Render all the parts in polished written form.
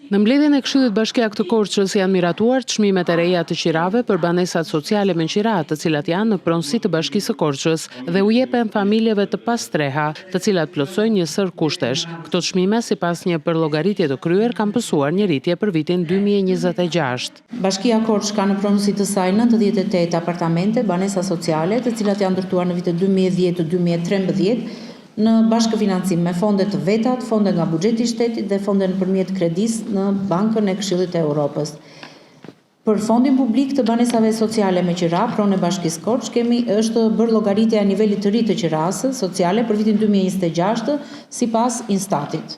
Në mbledhjen e Këshillit Bashkiak të Korçës janë miratuar çmimet e reja të qirave për banesat sociale me qira, të cilat janë në pronësi të Bashkisë së Korçës dhe u jepen familjeve të pastreha, të cilat plotësojnë një sër kushtesh. Këto çmime, sipas një përllogaritje të kryer, kanë pësuar një rritje për vitin 2026. Bashkia Korçë ka në pronësi të saj 98 apartamente, banesa sociale, të cilat janë ndërtuar në vitet 2010-2013 në bashkëfinancim me fonde të vetat, fonde nga buxheti i shtetit dhe fonde nëpërmjet kredisë në Bankën e Këshillit të Evropës. Për fondin publik të banesave sociale me qira, pronë e Bashkisë Korçë, është bërë llogaritja e nivelit të ri të qirasë sociale për vitin 2026 sipas Instatit.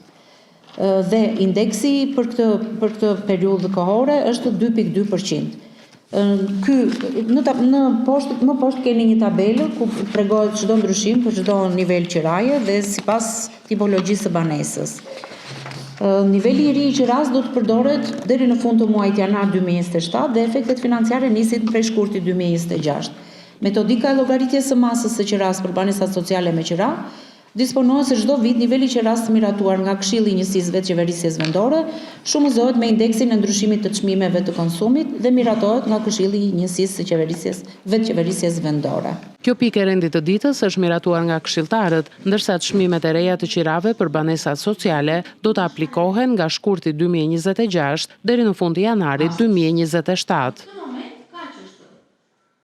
Dhe indeksi për këtë periudhë kohore është 2.2%. Më poshtë keni një tabelë ku tregohet çdo ndryshim për çdo nivel qiraje dhe sipas tipologjisë së banesës. Niveli i ri i qiras do të përdoret deri në fund të muajit janar 2027 dhe efektet financiare nisin prej shkurtit 2026. Metodika e llogaritjes së masës së qiras për banesat sociale me qira disponohet se çdo vit niveli i qiras miratuar nga Këshilli i Njësisë Vetëqeverisjes Vendore shumëzohet me indeksin e ndryshimit të çmimeve të konsumit dhe miratohet nga Këshilli i Njësisë së Vetëqeverisjes Vendore. Kjo pikë e rendit të ditës është miratuar nga këshilltarët, ndërsa çmimet e reja të qirave për banesat sociale do të aplikohen nga shkurti 2026 deri në fund të janarit 2027.